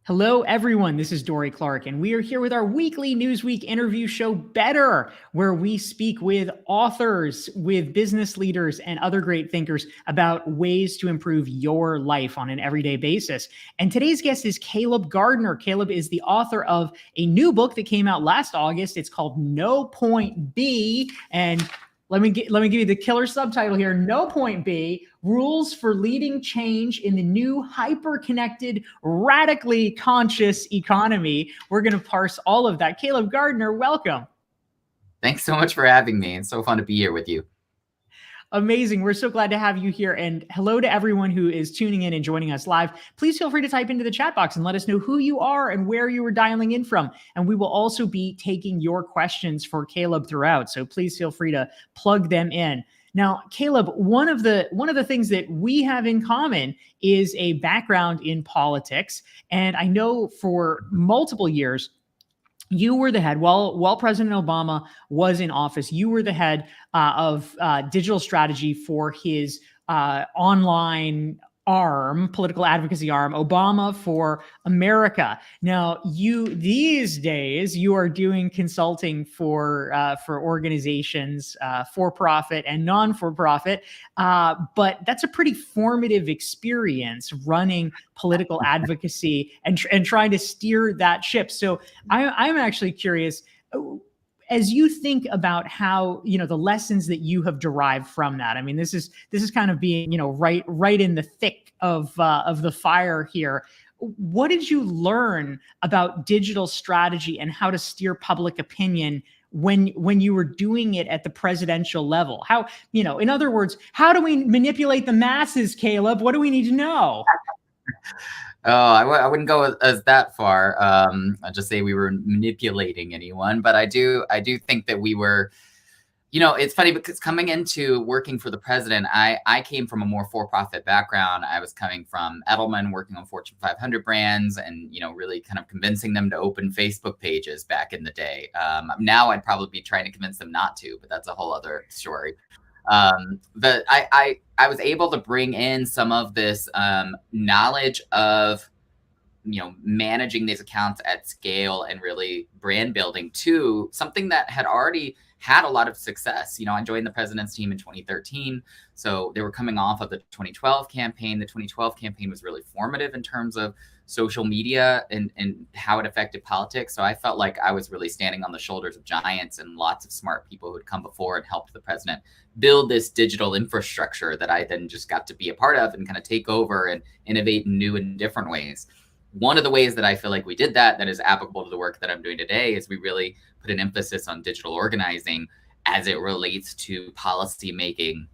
Hello, everyone. This is Dorie Clark, and we are here with our weekly Newsweek interview show, Better, where we speak with authors, with business leaders, and other great thinkers about ways to improve your life on an everyday basis. And today's guest is Caleb Gardner. Caleb is the author of a new book that came out last August. It's called No Point B. And let me give you the killer subtitle here. No Point B, Rules for Leading Change in the New Hyper-Connected, Radically Conscious Economy. We're going to parse all of that. Caleb Gardner, welcome. Thanks so much for having me. It's so fun to be here with you. Amazing. We're so glad to have you here. And hello to everyone who is tuning in and joining us live. Please feel free to type into the chat box and let us know who you are and where you are dialing in from. And we will also be taking your questions for Caleb throughout. So please feel free to plug them in. Now, Caleb, one of the things that we have in common is a background in politics. And I know for multiple years, you were the head, while President Obama was in office, you were the head of digital strategy for his online arm, political advocacy arm, Obama for America. Now, these days you are doing consulting for organizations, for-profit and non-for-profit, but that's a pretty formative experience running political advocacy and trying to steer that ship. So I'm actually curious, as you think about how, the lessons that you have derived from that. I mean, this is kind of being, right in the thick of the fire here. What did you learn about digital strategy and how to steer public opinion when you were doing it at the presidential level? How, in other words, how do we manipulate the masses, Caleb? What do we need to know? Oh, I wouldn't go as that far. I'll just say we were manipulating anyone, but I do think that we were, it's funny because coming into working for the president, I came from a more for-profit background. I was coming from Edelman, working on Fortune 500 brands and, really kind of convincing them to open Facebook pages back in the day. Now I'd probably be trying to convince them not to, but that's a whole other story. But I was able to bring in some of this knowledge of, managing these accounts at scale and really brand building to something that had already had a lot of success. I joined the president's team in 2013. So they were coming off of the 2012 campaign. The 2012 campaign was really formative in terms of social media and how it affected politics. So I felt like I was really standing on the shoulders of giants and lots of smart people who had come before and helped the president build this digital infrastructure that I then just got to be a part of and kind of take over and innovate in new and different ways. One of the ways that I feel like we did that is applicable to the work that I'm doing today is we really put an emphasis on digital organizing as it relates to policy making,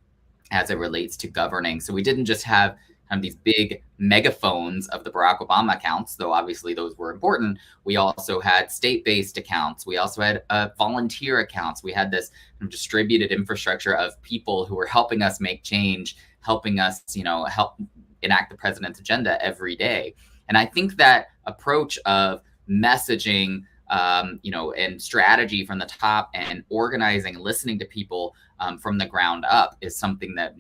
as it relates to governing. So we didn't just have these big megaphones of the Barack Obama accounts, though obviously those were important. We also had state-based accounts. We also had volunteer accounts. We had this distributed infrastructure of people who were helping us make change, helping us, help enact the president's agenda every day. And I think that approach of messaging, and strategy from the top and organizing, listening to people from the ground up is something that,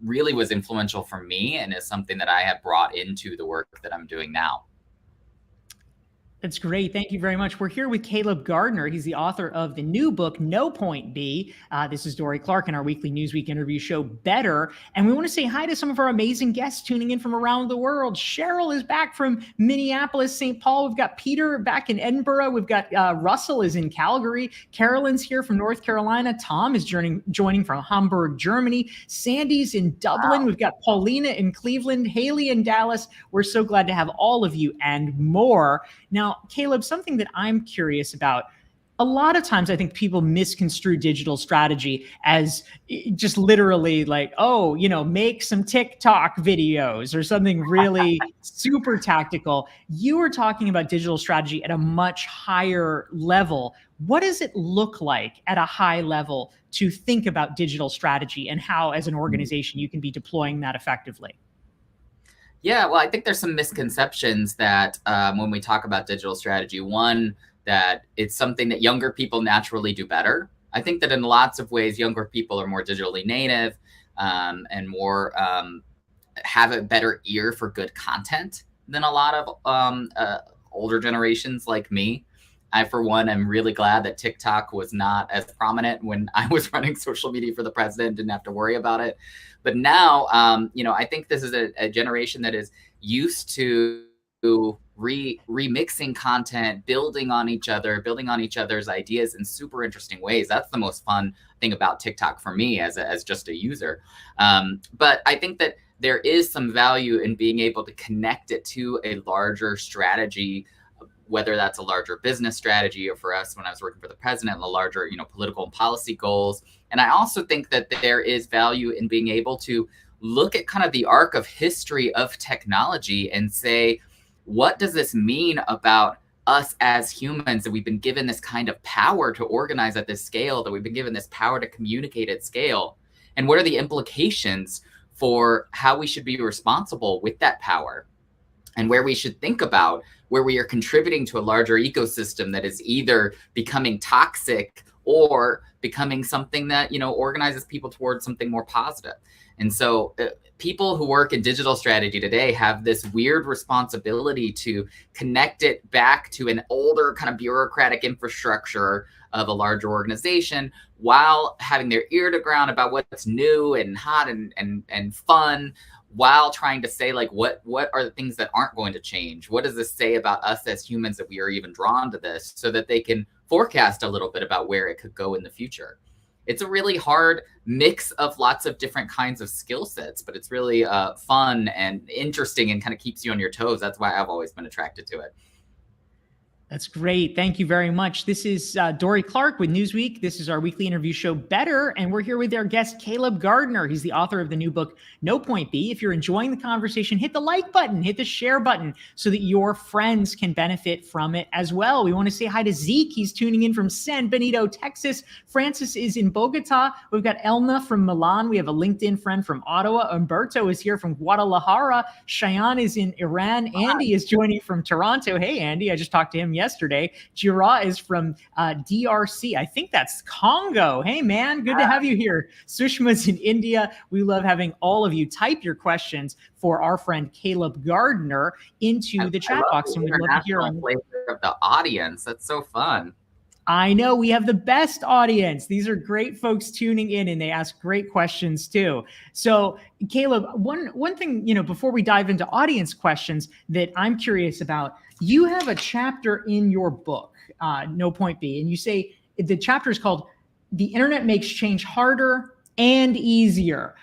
really was influential for me and is something that I have brought into the work that I'm doing now. That's great. Thank you very much. We're here with Caleb Gardner. He's the author of the new book, No Point B. This is Dorie Clark in our weekly Newsweek interview show, Better. And we want to say hi to some of our amazing guests tuning in from around the world. Cheryl is back from Minneapolis, St. Paul. We've got Peter back in Edinburgh. We've got Russell is in Calgary. Carolyn's here from North Carolina. Tom is joining from Hamburg, Germany. Sandy's in Dublin. Wow. We've got Paulina in Cleveland, Haley in Dallas. We're so glad to have all of you and more. Now, Caleb, something that I'm curious about, a lot of times I think people misconstrue digital strategy as just literally like, oh, make some TikTok videos or something really super tactical. You were talking about digital strategy at a much higher level. What does it look like at a high level to think about digital strategy and how, as an organization, you can be deploying that effectively? Yeah, well, I think there's some misconceptions that when we talk about digital strategy, one, that it's something that younger people naturally do better. I think that in lots of ways, younger people are more digitally native and more have a better ear for good content. than a lot of older generations like me. I, for one, am really glad that TikTok was not as prominent when I was running social media for the president, didn't have to worry about it. But now, I think this is a generation that is used to remixing content, building on each other, building on each other's ideas in super interesting ways. That's the most fun thing about TikTok for me as just a user. But I think that there is some value in being able to connect it to a larger strategy, whether that's a larger business strategy, or for us, when I was working for the president, the larger, political and policy goals. And I also think that there is value in being able to look at kind of the arc of history of technology and say, what does this mean about us as humans, that we've been given this kind of power to organize at this scale, that we've been given this power to communicate at scale? And what are the implications for how we should be responsible with that power, and where we should think about where we are contributing to a larger ecosystem that is either becoming toxic or becoming something that, organizes people towards something more positive. And so people who work in digital strategy today have this weird responsibility to connect it back to an older kind of bureaucratic infrastructure of a larger organization, while having their ear to ground about what's new and hot and fun, while trying to say, like, what are the things that aren't going to change? What does this say about us as humans that we are even drawn to this, so that they can forecast a little bit about where it could go in the future? It's a really hard mix of lots of different kinds of skill sets, but it's really fun and interesting and kind of keeps you on your toes. That's why I've always been attracted to it. That's great. Thank you very much. This is Dorie Clark with Newsweek. This is our weekly interview show, Better, and we're here with our guest, Caleb Gardner. He's the author of the new book, No Point B. If you're enjoying the conversation, hit the like button, hit the share button, so that your friends can benefit from it as well. We want to say hi to Zeke. He's tuning in from San Benito, Texas. Francis is in Bogota. We've got Elna from Milan. We have a LinkedIn friend from Ottawa. Umberto is here from Guadalajara. Cheyenne is in Iran. Andy is joining from Toronto. Hey, Andy. I just talked to him yesterday. Jira is from DRC. I think that's Congo. Hey, man, good to have you here. Sushma's in India. We love having all of you type your questions for our friend Caleb Gardner into the chat box, and we'd love to hear them. Of the audience. That's so fun. I know we have the best audience. These are great folks tuning in, and they ask great questions too. So, Caleb, one thing, before we dive into audience questions that I'm curious about, you have a chapter in your book, No Point B, and you say the chapter is called "The Internet Makes Change Harder and Easier."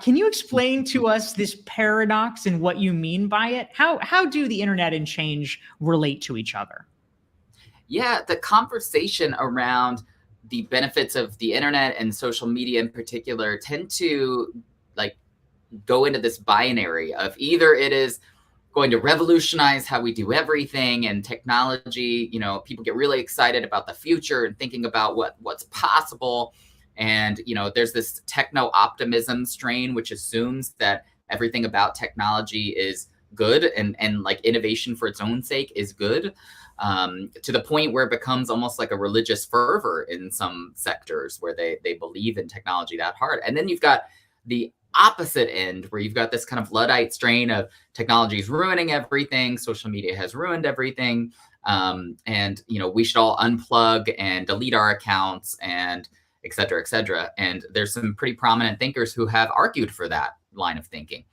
Can you explain to us this paradox and what you mean by it? How do the internet and change relate to each other? Yeah, the conversation around the benefits of the internet and social media in particular tend to go into this binary of either it is going to revolutionize how we do everything, and technology, people get really excited about the future and thinking about what's possible. And, there's this techno optimism strain, which assumes that everything about technology is good and innovation for its own sake is good. To the point where it becomes almost like a religious fervor in some sectors where they believe in technology that hard. And then you've got the opposite end, where you've got this kind of Luddite strain of technology is ruining everything, social media has ruined everything, and we should all unplug and delete our accounts, and et cetera, et cetera. And there's some pretty prominent thinkers who have argued for that line of thinking.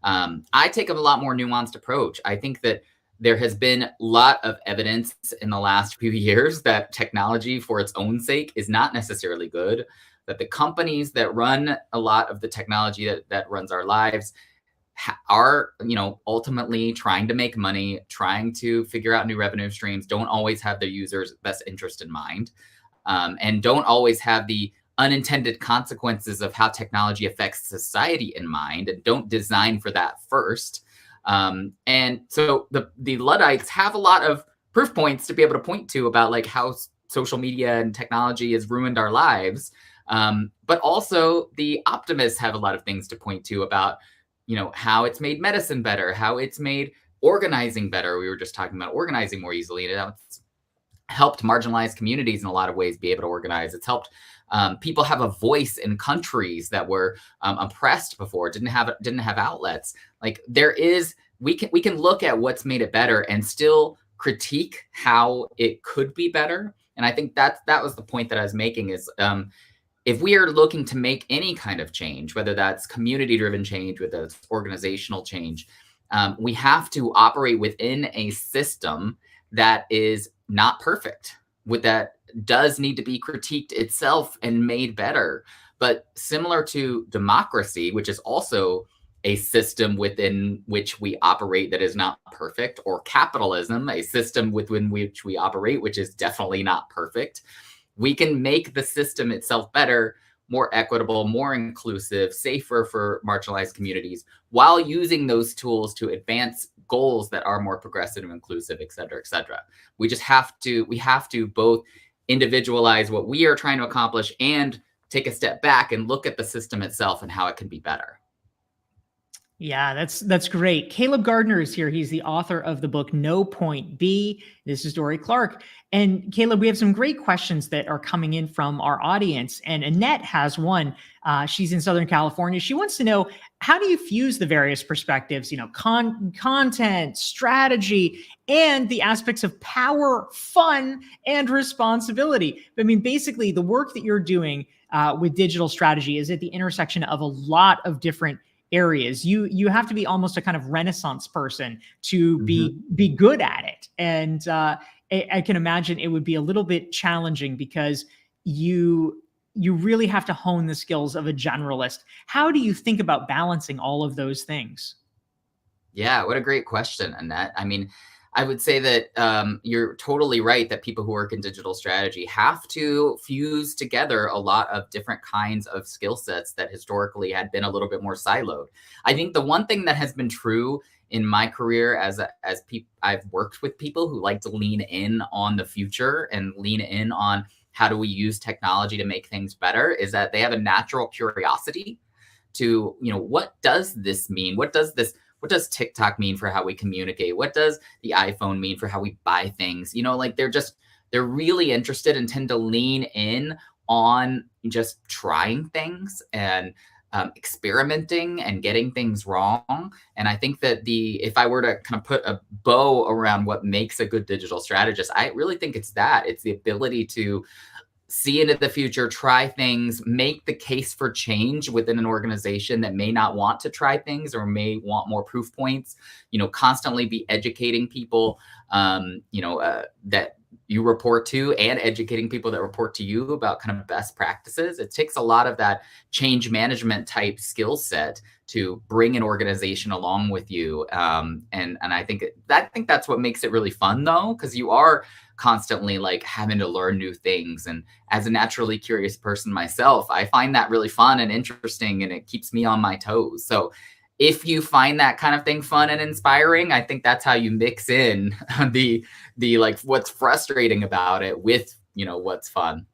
I take a lot more nuanced approach. I think that there has been a lot of evidence in the last few years that technology for its own sake is not necessarily good, that the companies that run a lot of the technology that runs our lives are, ultimately trying to make money, trying to figure out new revenue streams, don't always have their users' best interest in mind, and don't always have the unintended consequences of how technology affects society in mind, and don't design for that first. And so the Luddites have a lot of proof points to be able to point to about how social media and technology has ruined our lives. But also the optimists have a lot of things to point to about, how it's made medicine better, how it's made organizing better. We were just talking about organizing more easily, and it's helped marginalized communities in a lot of ways be able to organize. It's helped people have a voice in countries that were oppressed before, didn't have outlets. There is we can look at what's made it better and still critique how it could be better. And I think that was the point that I was making is, if we are looking to make any kind of change, whether that's community-driven change, whether it's organizational change, we have to operate within a system that is not perfect, that does need to be critiqued itself and made better. But similar to democracy, which is also a system within which we operate that is not perfect, or capitalism, a system within which we operate, which is definitely not perfect, we can make the system itself better, more equitable, more inclusive, safer for marginalized communities, while using those tools to advance goals that are more progressive and inclusive, et cetera, et cetera. We have to both individualize what we are trying to accomplish and take a step back and look at the system itself and how it can be better. Yeah, that's great. Caleb Gardner is here. He's the author of the book No Point B. This is Dorie Clark. And Caleb, we have some great questions that are coming in from our audience. And Annette has one. She's in Southern California. She wants to know, how do you fuse the various perspectives, content, strategy, and the aspects of power, fun, and responsibility? I mean, basically, the work that you're doing with digital strategy is at the intersection of a lot of different areas. You have to be almost a kind of Renaissance person to be good at it. And I can imagine it would be a little bit challenging because you really have to hone the skills of a generalist. How do you think about balancing all of those things? Yeah, what a great question, Annette. I mean, I would say that you're totally right that people who work in digital strategy have to fuse together a lot of different kinds of skill sets that historically had been a little bit more siloed. I think the one thing that has been true in my career as I've worked with people who like to lean in on the future and lean in on how do we use technology to make things better, is that they have a natural curiosity to, what does this mean? What does TikTok mean for how we communicate? What does the iPhone mean for how we buy things? They're really interested and tend to lean in on just trying things and experimenting and getting things wrong. And I think that if I were to kind of put a bow around what makes a good digital strategist, I really think it's the ability to see into the future, try things, make the case for change within an organization that may not want to try things or may want more proof points, constantly be educating people, that you report to, and educating people that report to you about kind of best practices. It takes a lot of that change management type skill set to bring an organization along with you. And I think that's what makes it really fun, though, because you are constantly like having to learn new things. And as a naturally curious person myself, I find that really fun and interesting, and it keeps me on my toes. So if you find that kind of thing fun and inspiring, I think that's how you mix in the like what's frustrating about it with, what's fun.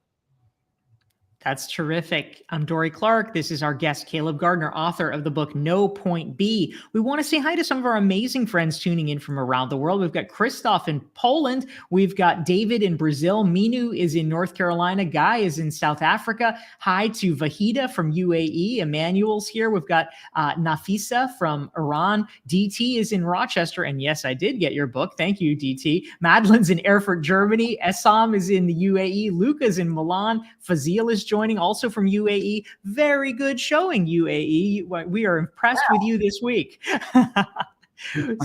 That's terrific. I'm Dorie Clark. This is our guest, Caleb Gardner, author of the book No Point B. We want to say hi to some of our amazing friends tuning in from around the world. We've got Christoph in Poland. We've got David in Brazil. Minu is in North Carolina. Guy is in South Africa. Hi to Vahida from UAE. Emmanuel's here. We've got Nafisa from Iran. DT is in Rochester. And yes, I did get your book. Thank you, DT. Madeline's in Erfurt, Germany. Essam is in the UAE. Luca's in Milan. Fazil is joining also from UAE. Very good showing, UAE. We are impressed with you this week.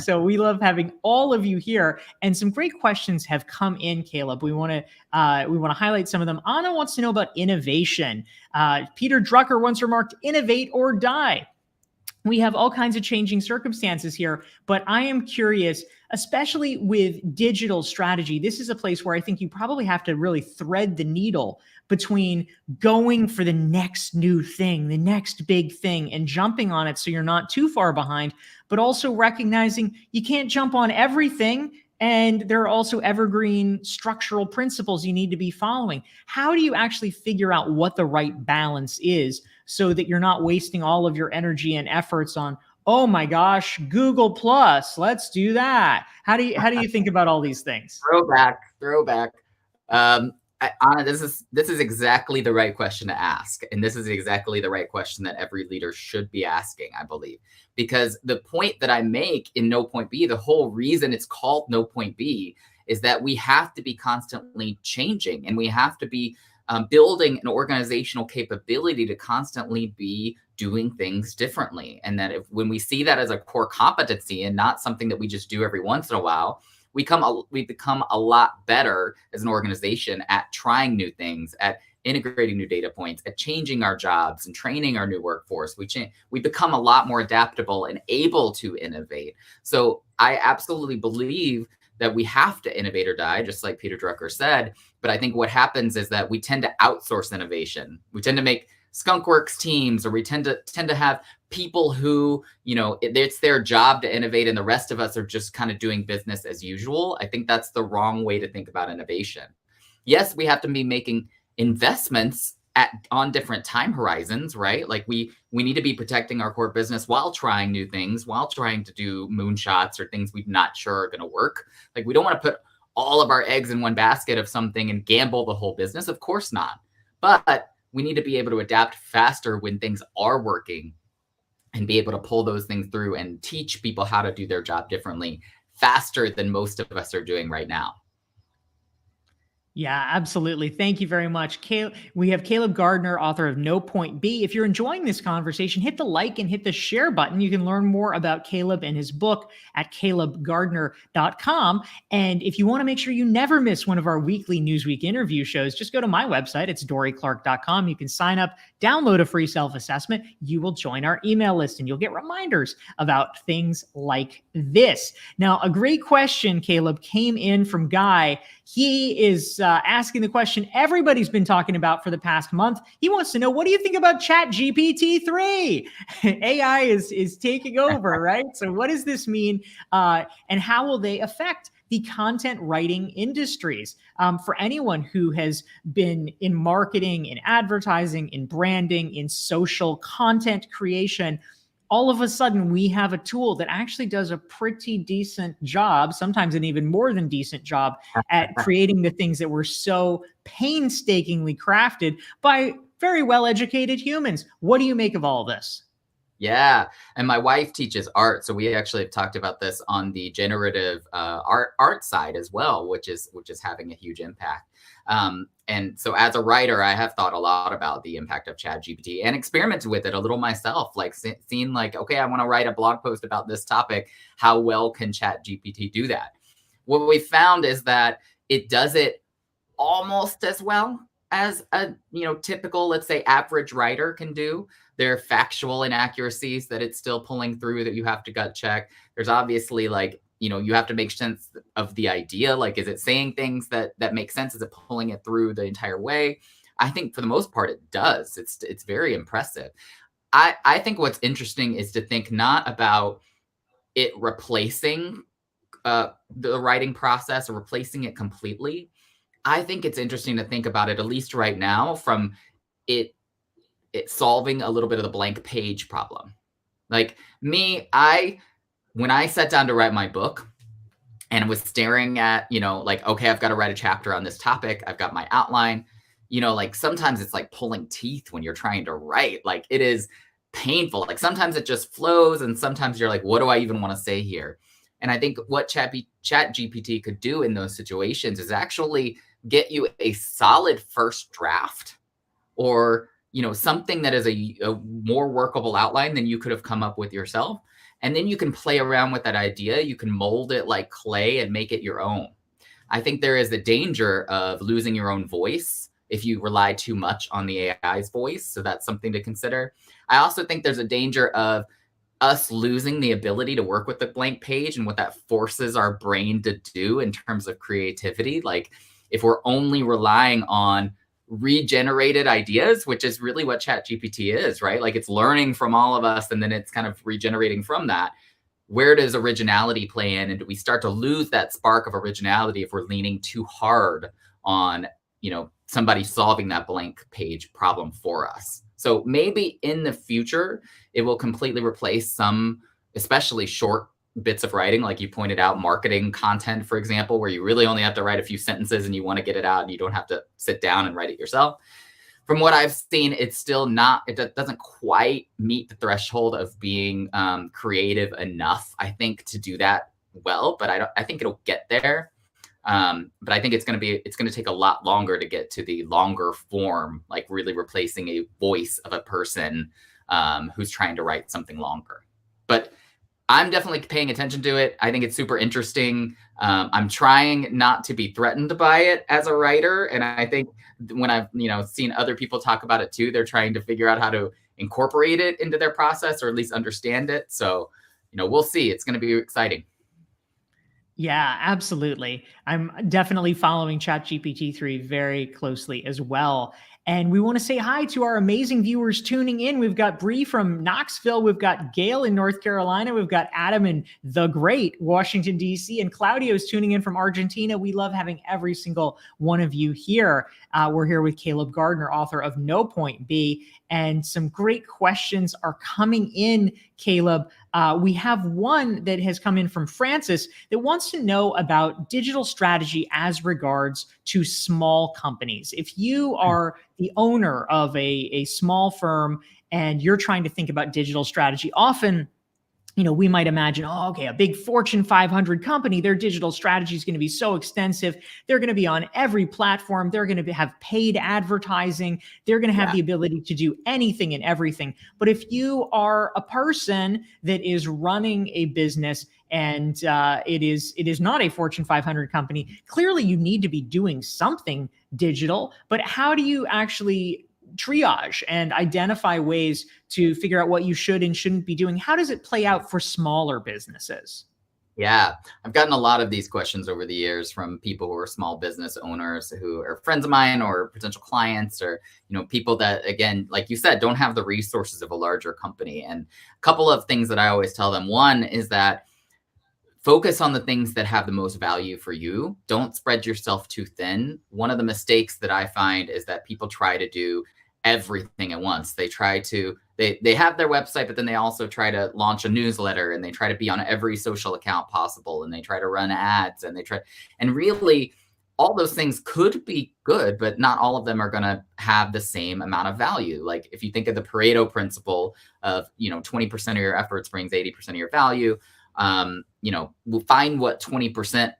So we love having all of you here, and some great questions have come in, Caleb. We want to highlight some of them. Anna wants to know about innovation. Peter Drucker once remarked, "Innovate or die." We have all kinds of changing circumstances here, but I am curious, especially with digital strategy. This is a place where I think you probably have to really thread the needle between going for the next new thing, the next big thing, and jumping on it so you're not too far behind, but also recognizing you can't jump on everything. And there are also evergreen structural principles you need to be following. How do you actually figure out what the right balance is so that you're not wasting all of your energy and efforts on, oh my gosh, Google Plus, let's do that? How do you think about all these things? Throwback. Anna, this is exactly the right question to ask, and this is exactly the right question that every leader should be asking, I believe, because the point that I make in No Point B, the whole reason it's called No Point B, is that we have to be constantly changing, and we have to be building an organizational capability to constantly be doing things differently, and that when we see that as a core competency and not something that we just do every once in a while, we become a lot better as an organization at trying new things, at integrating new data points, at changing our jobs and training our new workforce. We become a lot more adaptable and able to innovate. So I absolutely believe that we have to innovate or die, just like Peter Drucker said. But I think what happens is that we tend to outsource innovation. We tend to make skunkworks teams, or we tend to have people who, it's their job to innovate and the rest of us are just kind of doing business as usual. I think that's the wrong way to think about innovation. Yes, we have to be making investments on different time horizons, right? Like we need to be protecting our core business while trying new things, while trying to do moonshots or things we're not sure are going to work. Like we don't want to put all of our eggs in one basket of something and gamble the whole business. Of course not. But we need to be able to adapt faster when things are working and be able to pull those things through and teach people how to do their job differently faster than most of us are doing right now. Yeah, absolutely. Thank you very much. We have Caleb Gardner, author of No Point B. If you're enjoying this conversation, hit the like and hit the share button. You can learn more about Caleb and his book at calebgardner.com. And if you want to make sure you never miss one of our weekly Newsweek interview shows, just go to my website. It's dorieclark.com. You can sign up, download a free self-assessment. You will join our email list and you'll get reminders about things like this. Now, a great question, Caleb, came in from Guy. He is asking the question everybody's been talking about for the past month. He wants to know, what do you think about ChatGPT-3? AI is taking over, right? So what does this mean? And how will they affect the content writing industries? For anyone who has been in marketing, in advertising, in branding, in social content creation, all of a sudden we have a tool that actually does a pretty decent job, sometimes an even more than decent job, at creating the things that were so painstakingly crafted by very well-educated humans. What do you make of all this? Yeah, and my wife teaches art, so we actually have talked about this on the generative art side as well, which is having a huge impact. And so as a writer, I have thought a lot about the impact of ChatGPT and experimented with it a little myself, like seeing like, okay, I want to write a blog post about this topic. How well can ChatGPT do that? What we found is that it does it almost as well as a typical, let's say, average writer can do. There are factual inaccuracies that it's still pulling through that you have to gut check. There's obviously like, you have to make sense of the idea. Like, is it saying things that make sense? Is it pulling it through the entire way? I think for the most part, it does. It's very impressive. I think what's interesting is to think not about it replacing the writing process or replacing it completely. I think it's interesting to think about it, at least right now, from it solving a little bit of the blank page problem. Like me, when I sat down to write my book and was staring at, like, okay, I've got to write a chapter on this topic. I've got my outline, like sometimes it's like pulling teeth when you're trying to write. Like it is painful. Like sometimes it just flows and sometimes you're like, what do I even want to say here? And I think what ChatGPT could do in those situations is actually get you a solid first draft, or something that is a more workable outline than you could have come up with yourself. And then you can play around with that idea. You can mold it like clay and make it your own. I think there is a danger of losing your own voice if you rely too much on the AI's voice. So that's something to consider. I also think there's a danger of us losing the ability to work with the blank page and what that forces our brain to do in terms of creativity. Like if we're only relying on regenerated ideas, which is really what ChatGPT is, right? Like it's learning from all of us and then it's kind of regenerating from that. Where does originality play in? And do we start to lose that spark of originality if we're leaning too hard on, somebody solving that blank page problem for us? So maybe in the future, it will completely replace some, especially short bits of writing, like you pointed out, marketing content, for example, where you really only have to write a few sentences and you want to get it out and you don't have to sit down and write it yourself. From what I've seen, it's still not, it doesn't quite meet the threshold of being creative enough, I think, to do that well, but I think it'll get there. But I think it's going to take a lot longer to get to the longer form, like really replacing a voice of a person who's trying to write something longer. But I'm definitely paying attention to it. I think it's super interesting. I'm trying not to be threatened by it as a writer. And I think when I've, seen other people talk about it too, they're trying to figure out how to incorporate it into their process or at least understand it. So, we'll see. It's going to be exciting. Yeah, absolutely. I'm definitely following ChatGPT 3 very closely as well. And we want to say hi to our amazing viewers tuning in. We've got Bree from Knoxville. We've got Gail in North Carolina. We've got Adam in the great Washington, D.C. And Claudio's tuning in from Argentina. We love having every single one of you here. We're here with Caleb Gardner, author of No Point B. And some great questions are coming in, Caleb. We have one that has come in from Francis that wants to know about digital strategy as regards to small companies. If you are the owner of a small firm and you're trying to think about digital strategy, often we might imagine, a big Fortune 500 company, their digital strategy is going to be so extensive. They're going to be on every platform. They're going to have paid advertising. They're going to have the ability to do anything and everything. But if you are a person that is running a business and it is not a Fortune 500 company, clearly you need to be doing something digital. But how do you actually triage and identify ways to figure out what you should and shouldn't be doing? How does it play out for smaller businesses? Yeah, I've gotten a lot of these questions over the years from people who are small business owners who are friends of mine or potential clients, or people that, again, like you said, don't have the resources of a larger company. And a couple of things that I always tell them. One is that focus on the things that have the most value for you. Don't spread yourself too thin. One of the mistakes that I find is that people try to do everything at once. They have their website, but then they also try to launch a newsletter, and they try to be on every social account possible, and they try to run ads, and really all those things could be good, but not all of them are going to have the same amount of value. Like if you think of the Pareto principle of, 20% of your efforts brings 80% of your value, we'll find what 20%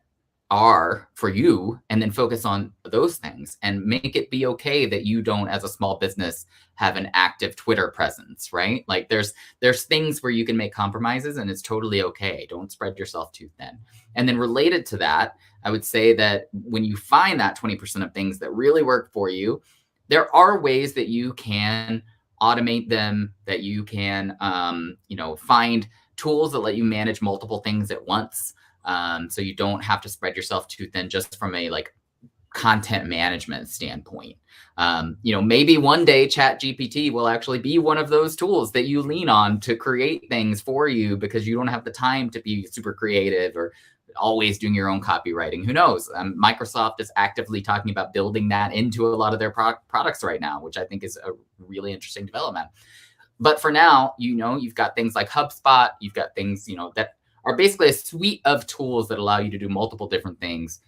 are for you and then focus on those things and make it be okay that you don't, as a small business, have an active Twitter presence, right? Like there's things where you can make compromises and it's totally okay. Don't spread yourself too thin. And then related to that, I would say that when you find that 20% of things that really work for you, there are ways that you can automate them, that you can, find tools that let you manage multiple things at once. So you don't have to spread yourself too thin just from a content management standpoint. Maybe one day ChatGPT will actually be one of those tools that you lean on to create things for you because you don't have the time to be super creative or always doing your own copywriting. Who knows? Microsoft is actively talking about building that into a lot of their products right now, which I think is a really interesting development. But for now, you've got things like HubSpot, you've got things, that are basically a suite of tools that allow you to do multiple different things,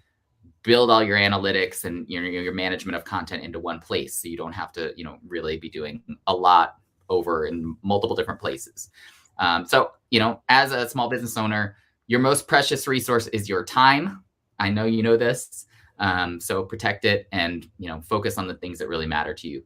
build all your analytics and your management of content into one place. So you don't have to, really be doing a lot over in multiple different places. So, as a small business owner, your most precious resource is your time. I know you know this. So protect it and, focus on the things that really matter to you.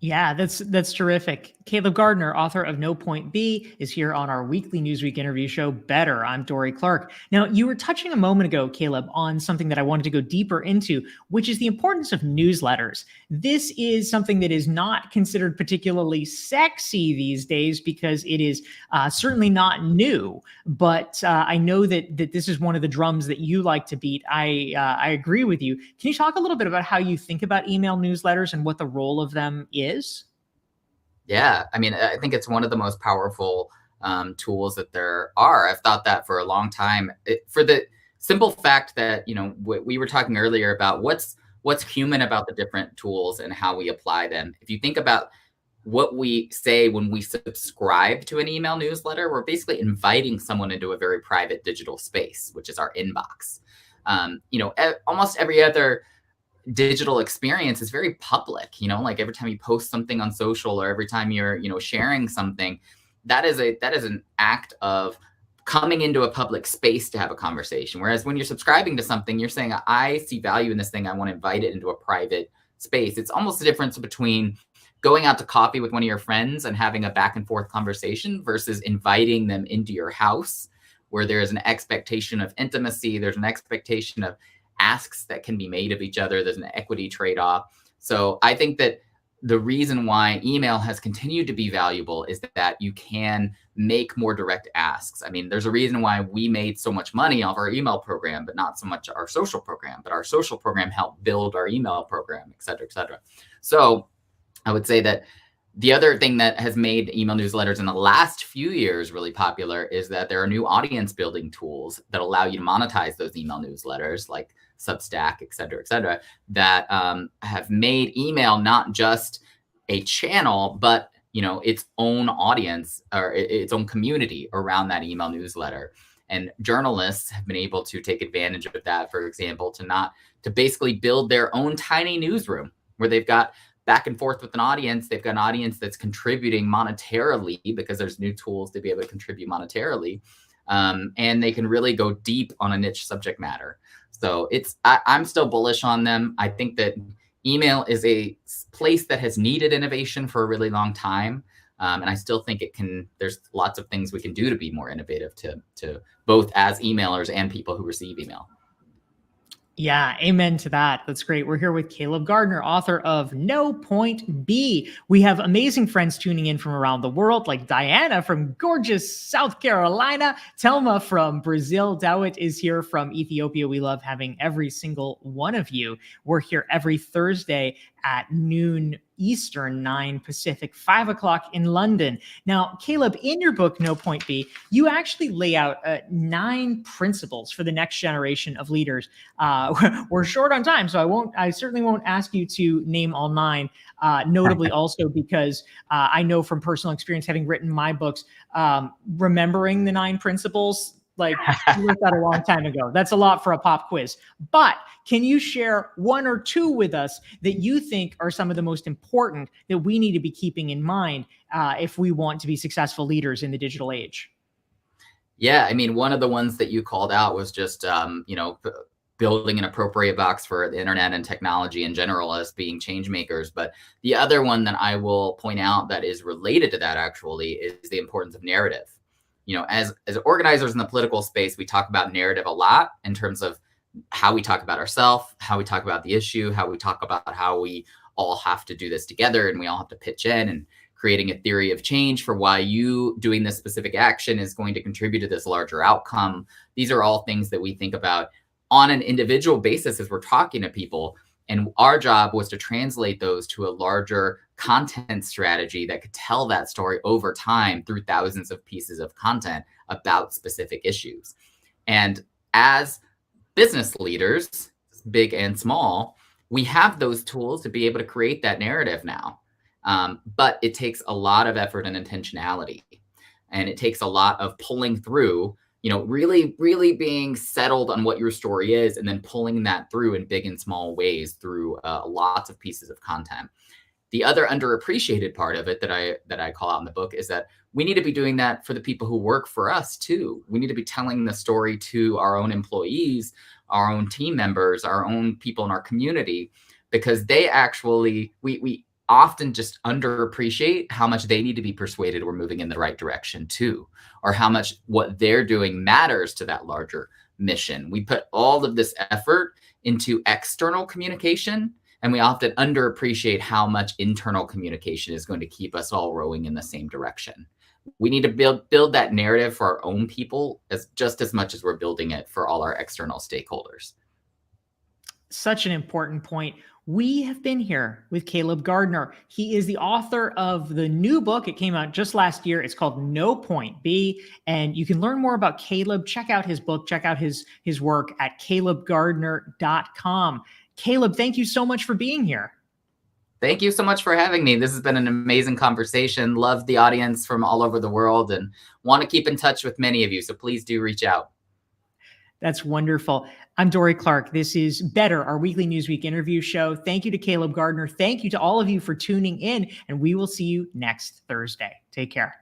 Yeah, that's terrific. Caleb Gardner, author of No Point B, is here on our weekly Newsweek interview show, Better. I'm Dorie Clark. Now, you were touching a moment ago, Caleb, on something that I wanted to go deeper into, which is the importance of newsletters. This is something that is not considered particularly sexy these days because it is certainly not new. But I know that this is one of the drums that you like to beat. I agree with you. Can you talk a little bit about how you think about email newsletters and what the role of them is? Yeah, I think it's one of the most powerful tools that there are. I've thought that for a long time, for the simple fact that, we were talking earlier about what's human about the different tools and how we apply them. If you think about what we say when we subscribe to an email newsletter, we're basically inviting someone into a very private digital space, which is our inbox. Almost every other digital experience is very public, like every time you post something on social or every time you're, sharing something, that is an act of coming into a public space to have a conversation. Whereas when you're subscribing to something, you're saying, I see value in this thing. I want to invite it into a private space. It's almost the difference between going out to coffee with one of your friends and having a back and forth conversation versus inviting them into your house where there's an expectation of intimacy. There's an expectation of asks that can be made of each other. There's an equity trade-off. So I think that the reason why email has continued to be valuable is that you can make more direct asks. I mean, there's a reason why we made so much money off our email program, but not so much our social program. But our social program helped build our email program, et cetera, et cetera. So I would say that the other thing that has made email newsletters in the last few years really popular is that there are new audience building tools that allow you to monetize those email newsletters, like Substack, et cetera, that have made email not just a channel, but its own audience or its own community around that email newsletter. And journalists have been able to take advantage of that, for example, to basically build their own tiny newsroom where they've got back and forth with an audience. They've got an audience that's contributing monetarily because there's new tools to be able to contribute monetarily. And they can really go deep on a niche subject matter. So I'm still bullish on them. I think that email is a place that has needed innovation for a really long time. And I still think there's lots of things we can do to be more innovative to both as emailers and people who receive email. Yeah, amen to that. That's great. We're here with Caleb Gardner, author of No Point B. We have amazing friends tuning in from around the world, like Diana from gorgeous South Carolina, Telma from Brazil, Dawit is here from Ethiopia. We love having every single one of you. We're here every Thursday at noon Eastern, 9 Pacific, 5 o'clock in London. Now, Caleb, in your book, No Point B, you actually lay out 9 principles for the next generation of leaders. We're short on time, so I certainly won't ask you to name all 9, notably also because I know from personal experience, having written my books, remembering the 9 principles, like you wrote that a long time ago. That's a lot for a pop quiz. But can you share 1 or 2 with us that you think are some of the most important that we need to be keeping in mind if we want to be successful leaders in the digital age? Yeah, I mean, one of the ones that you called out was just, building an appropriate box for the internet and technology in general as being change makers. But the other one that I will point out that is related to that actually is the importance of narrative. As organizers in the political space, we talk about narrative a lot in terms of how we talk about ourselves, how we talk about the issue, how we talk about how we all have to do this together and we all have to pitch in, and creating a theory of change for why you doing this specific action is going to contribute to this larger outcome. These are all things that we think about on an individual basis as we're talking to people. And our job was to translate those to a larger content strategy that could tell that story over time through thousands of pieces of content about specific issues. And as business leaders, big and small, we have those tools to be able to create that narrative now. But it takes a lot of effort and intentionality. And it takes a lot of pulling through, really, really being settled on what your story is, and then pulling that through in big and small ways through lots of pieces of content. The other underappreciated part of it that I call out in the book is that we need to be doing that for the people who work for us too. We need to be telling the story to our own employees, our own team members, our own people in our community, because they actually, we often just underappreciate how much they need to be persuaded we're moving in the right direction too, or how much what they're doing matters to that larger mission. We put all of this effort into external communication, and we often underappreciate how much internal communication is going to keep us all rowing in the same direction. We need to build that narrative for our own people just as much as we're building it for all our external stakeholders. Such an important point. We have been here with Caleb Gardner. He is the author of the new book. It came out just last year. It's called No Point B. And you can learn more about Caleb. Check out his book. Check out his work at calebgardner.com. Caleb, thank you so much for being here. Thank you so much for having me. This has been an amazing conversation. Love the audience from all over the world and want to keep in touch with many of you. So please do reach out. That's wonderful. I'm Dorie Clark. This is Better, our weekly Newsweek interview show. Thank you to Caleb Gardner. Thank you to all of you for tuning in, and we will see you next Thursday. Take care.